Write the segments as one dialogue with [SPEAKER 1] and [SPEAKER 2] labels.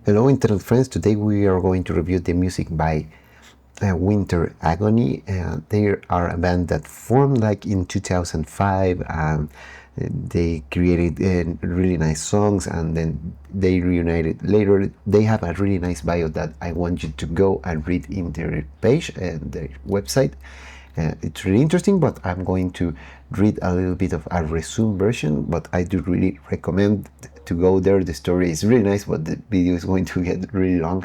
[SPEAKER 1] Hello internet friends, today we are going to review the music by Winter Agony. They are a band that formed like in 2005 and they created really nice songs and then they reunited later. They have a really nice bio that I want you to go and read in their page and their website. It's really interesting, but I'm going to read a little bit of a resume version, but I do really recommend to go there. The story is really nice, but the video is going to get really long.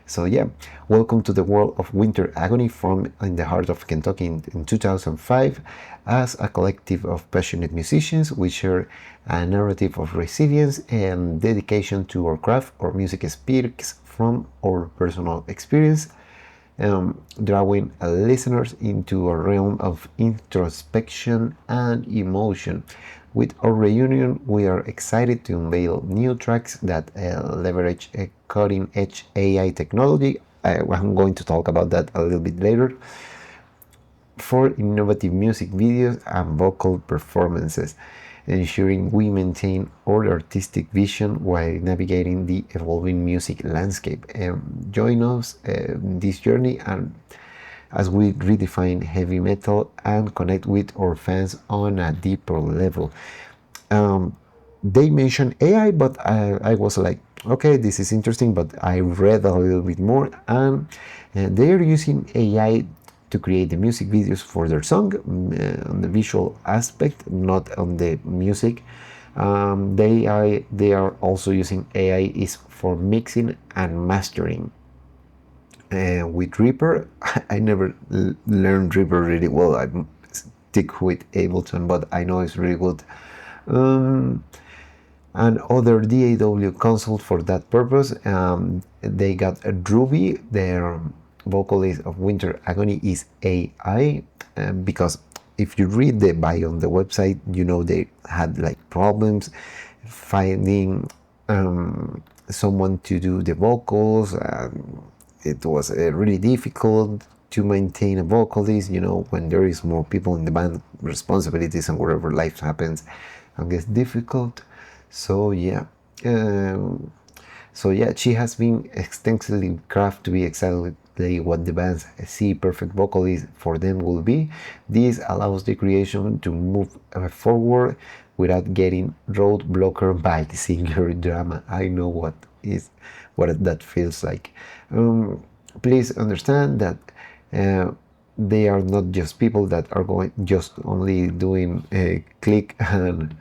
[SPEAKER 1] So yeah, welcome to the world of Winter Agony, from in the heart of Kentucky in 2005 as a collective of passionate musicians. We share a narrative of resilience and dedication to our craft. Our music speaks from our personal experience, drawing listeners into a realm of introspection and emotion. With our reunion, we are excited to unveil new tracks that leverage cutting-edge AI technology. I'm going to talk about that a little bit later. For innovative music videos and vocal performances, ensuring we maintain our artistic vision while navigating the evolving music landscape. Join us in this journey and as we redefine heavy metal and connect with our fans on a deeper level. They mentioned AI, but I was like, okay, this is interesting, but I read a little bit more, and they're using AI to create the music videos for their song, on the visual aspect, not on the music. They are also using AI is for mixing and mastering. With Reaper, I never learned Reaper really well. I stick with Ableton, but I know it's really good. And other DAW console for that purpose. They got a Ruby. Their vocalist of Winter Agony is AI, because if you read the bio on the website, you know they had like problems finding someone to do the vocals. It was really difficult to maintain a vocalist, when there is more people in the band, responsibilities and whatever life happens, and gets difficult. So yeah, she has been extensively crafted to be exactly what the band's C perfect vocalist for them will be. This allows the creation to move forward without getting roadblocked by the singer drama. I know what that feels like. Please understand that they are not just people that are going just only doing a click and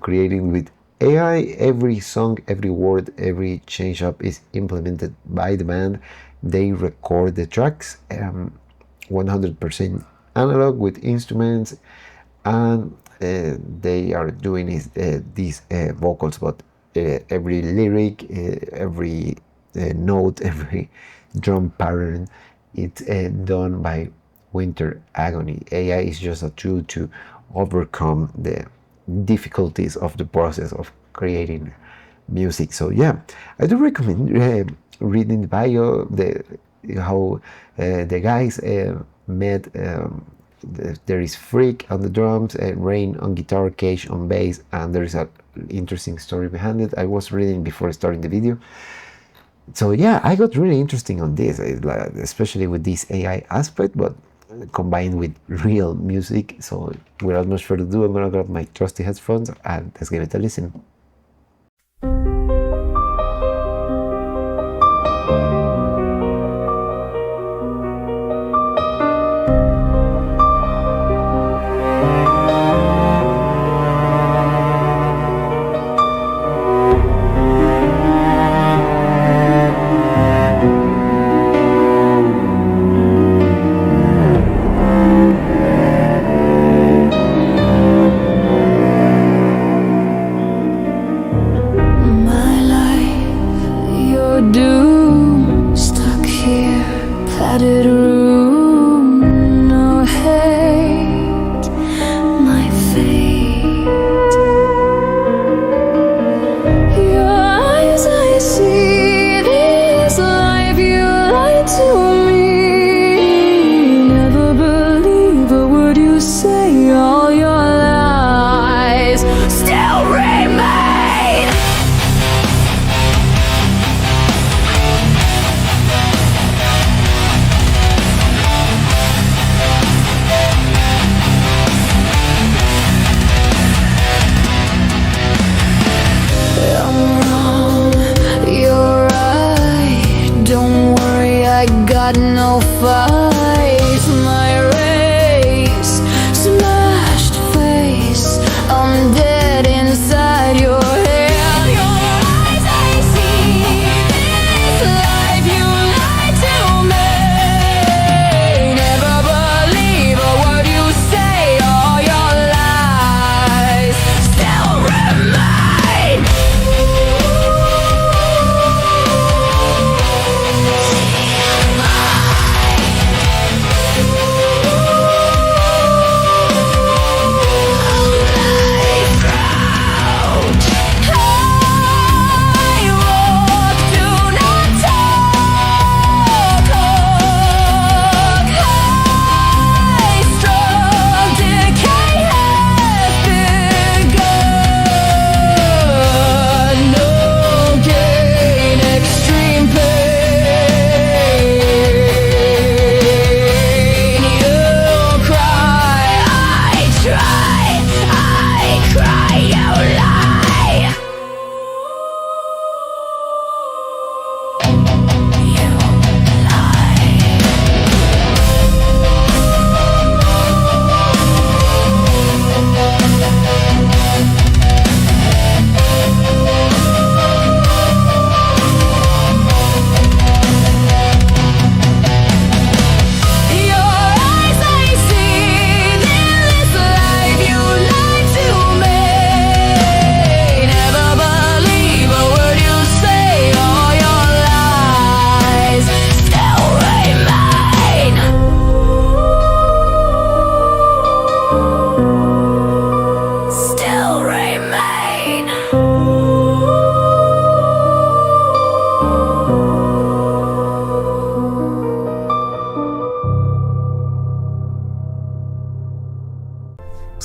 [SPEAKER 1] creating with AI. Every song, every word, every change up is implemented by the band. They record the tracks 100% analog with instruments, and they are doing these vocals, but every lyric, every note, every drum pattern, it's done by Winter Agony. AI is just a tool to overcome the difficulties of the process of creating music. So yeah, I do recommend reading the bio, how the guys met. There is Freak on the drums, Rain on guitar, Cage on bass, and there is an interesting story behind it. I was reading before starting the video. So yeah, I got really interesting on this, especially with this AI aspect, but combined with real music. So without much further ado, I'm gonna grab my trusty headphones and let's give it a listen.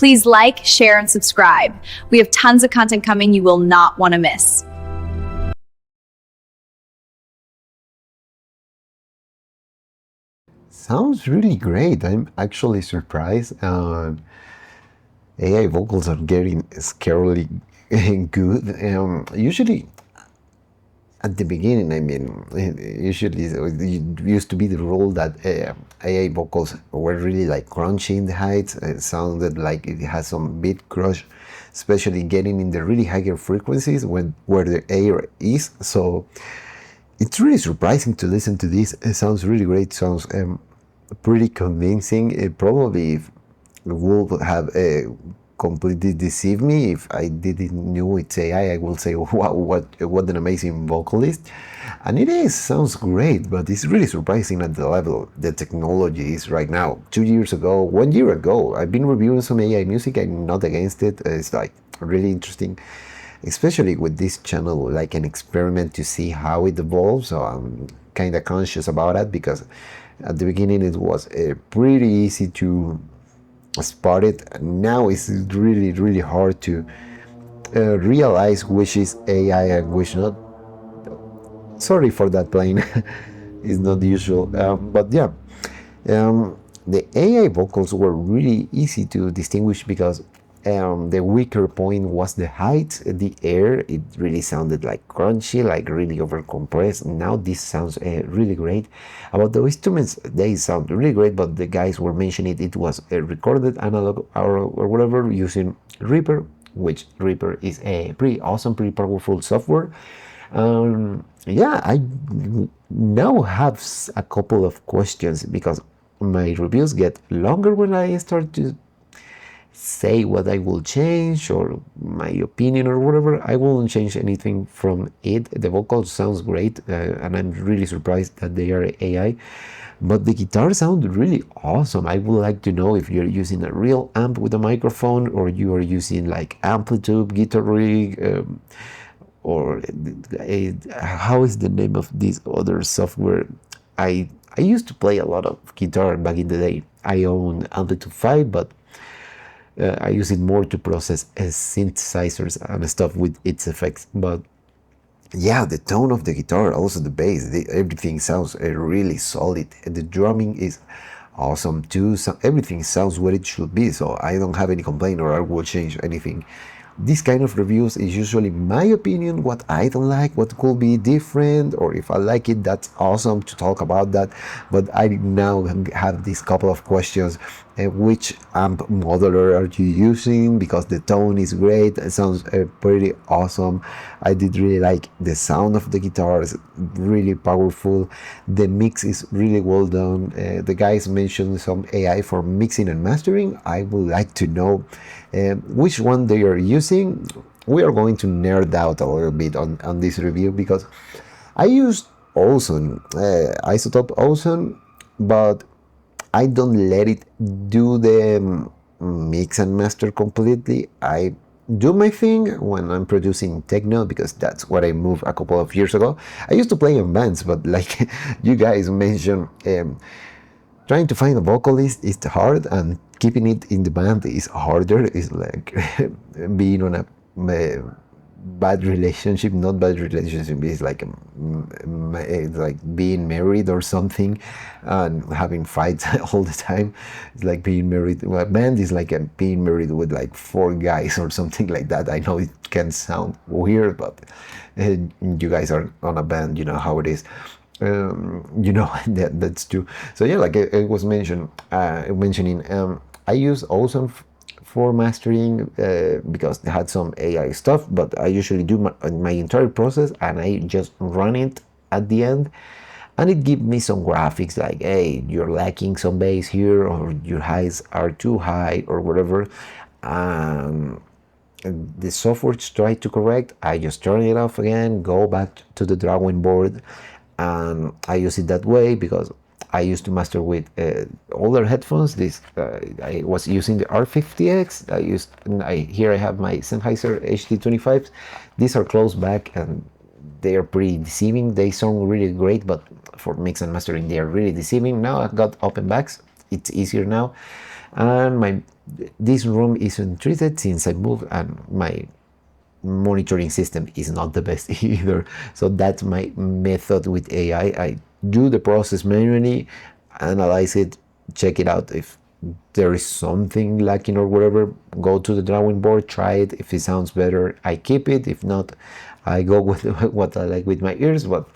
[SPEAKER 2] Please like, share, and subscribe. We have tons of content coming you will not want to miss.
[SPEAKER 1] Sounds really great. I'm actually surprised. AI vocals are getting scarily good. Usually, at the beginning, I mean, usually it used to be the rule that AI vocals were really like crunchy in the heights. It sounded like it has some beat crush, especially getting in the really higher frequencies when where the air is. So it's really surprising to listen to this. It sounds really great. Sounds pretty convincing. It probably would have completely deceived me if I didn't knew it's AI. I will say, wow, what an amazing vocalist. And it is, sounds great, but it's really surprising at the level the technology is right now. 2 years ago, 1 year ago, I've been reviewing some AI music. I'm not against it. It's like really interesting, especially with this channel, like an experiment to see how it evolves. So I'm kind of conscious about that, because at the beginning it was pretty easy to spot it. Now it's really hard to realize which is AI and which not. Sorry for that plane. It's not usual, but yeah, the AI vocals were really easy to distinguish because the weaker point was the height, the air. It really sounded like crunchy, like really overcompressed. Now this sounds really great. About the instruments, they sound really great, but the guys were mentioning it was recorded analog or whatever using Reaper, which Reaper is a pretty awesome, pretty powerful software. Yeah, I now have a couple of questions because my reviews get longer when I start to say what I will change or my opinion or whatever. I won't change anything from it. The vocal sounds great, and I'm really surprised that they are AI. But the guitar sounds really awesome. I would like to know if you're using a real amp with a microphone or you are using like Amplitude, Guitar Rig, or how is the name of this other software? I used to play a lot of guitar back in the day. I own Amplitude 5, but I use it more to process synthesizers and stuff with its effects. But yeah, the tone of the guitar, also the bass, everything sounds really solid. The drumming is awesome too. So everything sounds what it should be. So I don't have any complaint or I will change anything. This kind of reviews is usually my opinion, what I don't like, what could be different, or if I like it, that's awesome to talk about that. But I now have these couple of questions. Which amp modeler are you using? Because the tone is great. It sounds pretty awesome. I did really like the sound of the guitar. It's really powerful. The mix is really well done. The guys mentioned some AI for mixing and mastering. I would like to know which one they are using. We are going to nerd out a little bit on this review because I used Ozone, Isotope Ozone, but I don't let it do the mix and master completely. I do my thing when I'm producing techno because that's what I moved a couple of years ago. I used to play in bands, but like you guys mentioned, trying to find a vocalist is hard, and keeping it in the band is harder. It's like being on a bad relationship, not bad relationship. It's like being married or something, and having fights all the time. It's like being married. Well, a band is like being married with like 4 guys or something like that. I know it can sound weird, but you guys are on a band. You know how it is. That's true. So yeah, like I was mentioning, I use Awesome for mastering because they had some AI stuff, but I usually do my entire process and I just run it at the end, and it gives me some graphics like, hey, you're lacking some bass here, or your highs are too high, or whatever. The software try to correct. I just turn it off again, go back to the drawing board, and I use it that way because I used to master with older headphones. I was using the R50X. Here I have my Sennheiser HD25s. These are close back and they are pretty deceiving. They sound really great, but for mix and mastering they are really deceiving. Now I've got open backs. It's easier now, and my this room isn't treated since I moved, and my monitoring system is not the best either. So that's my method with AI. I do the process manually, analyze it, check it out. If there is something lacking or whatever, go to the drawing board, try it. If it sounds better, I keep it. If not, I go with what I like with my ears. But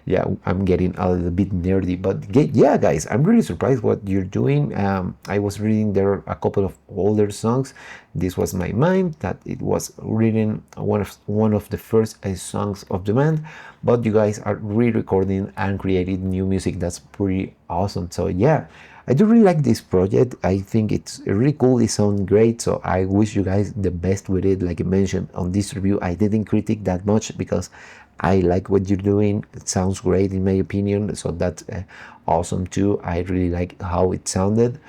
[SPEAKER 1] yeah, I'm getting a little bit nerdy. But yeah, guys, I'm really surprised what you're doing. I was reading there a couple of older songs. This was my mind that it was reading one of the first songs of the band. But you guys are re-recording and creating new music. That's pretty awesome. So yeah, I do really like this project. I think it's really cool. It sounds great. So I wish you guys the best with it. Like I mentioned on this review, I didn't critique that much because I like what you're doing. It sounds great in my opinion. So that's awesome too. I really like how it sounded.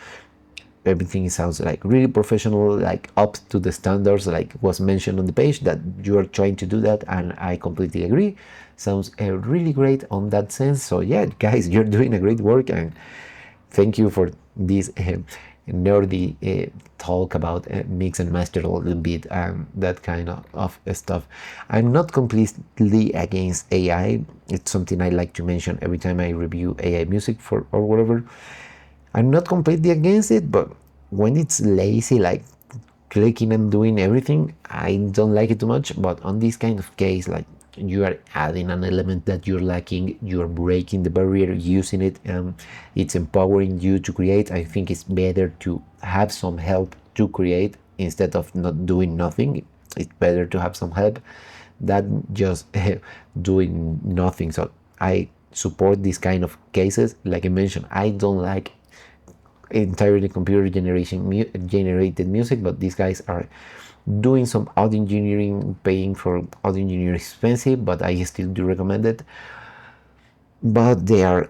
[SPEAKER 1] Everything sounds like really professional, like up to the standards like was mentioned on the page, that you are trying to do that, and I completely agree. Sounds really great on that sense. So yeah, guys, you're doing a great work, and thank you for this nerdy talk about mix and master a little bit and that kind of stuff. I'm not completely against AI. It's something I like to mention every time I review AI music for or whatever. I'm not completely against it, but when it's lazy, like clicking and doing everything, I don't like it too much. But on this kind of case, like you are adding an element that you're lacking, you're breaking the barrier using it, it's empowering you to create. I think it's better to have some help to create instead of not doing nothing. It's better to have some help than just doing nothing. So I support these kind of cases. Like I mentioned, I don't like entirely computer generated music, but these guys are doing some audio engineering. Paying for audio engineering is expensive, but I still do recommend it. But they are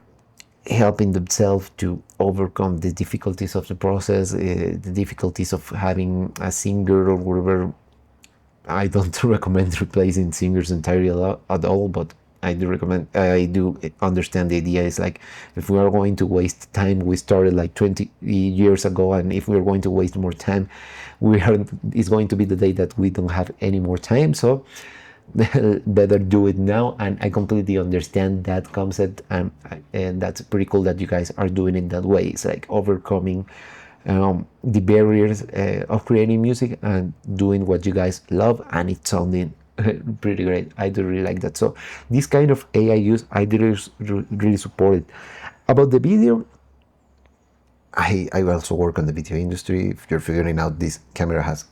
[SPEAKER 1] helping themselves to overcome the difficulties of the process, the difficulties of having a singer or whatever. I don't recommend replacing singers entirely at all, but I do understand the idea. Is like, if we are going to waste time, we started like 20 years ago, and if we're going to waste more time, it's going to be the day that we don't have any more time. So better do it now. And I completely understand that concept, and that's pretty cool that you guys are doing it that way. It's like overcoming the barriers of creating music and doing what you guys love, and it's sounding pretty great. I do really like that. So this kind of AI use, I do really support it. About the video, I also work on the video industry. If you're figuring out, this camera has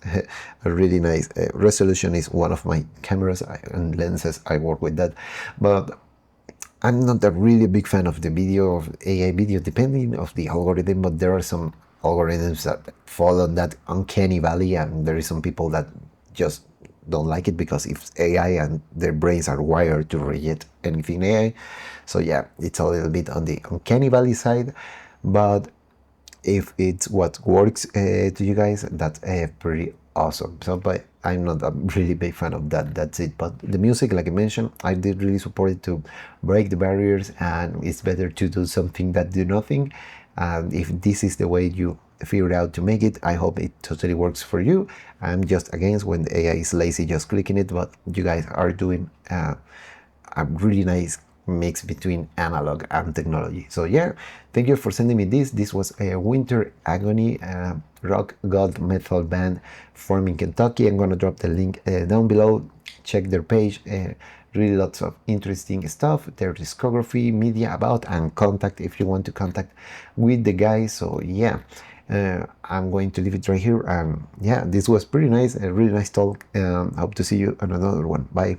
[SPEAKER 1] a really nice resolution. Is one of my cameras and lenses. I work with that, but I'm not a really big fan of the video, of AI video, depending of the algorithm. But there are some algorithms that fall on that uncanny valley, and there is some people that just don't like it because it's AI and their brains are wired to reject anything AI. So yeah, it's a little bit on the uncanny valley side, but if it's what works to you guys, that's pretty awesome. So, but I'm not a really big fan of that. That's it. But the music, like I mentioned, I did really support it to break the barriers, and it's better to do something than do nothing. And if this is the way you figure out to make it, I hope it totally works for you. I'm just against when the AI is lazy just clicking it, but you guys are doing a really nice mix between analog and technology. So yeah, thank you for sending me this. This was a Winter Agony, rock god metal band from Kentucky. I'm gonna drop the link down below. Check their page. Really lots of interesting stuff, their discography, media about, and contact if you want to contact with the guys. So yeah, I'm going to leave it right here. Yeah, this was pretty nice, a really nice talk. Hope to see you on another one. Bye.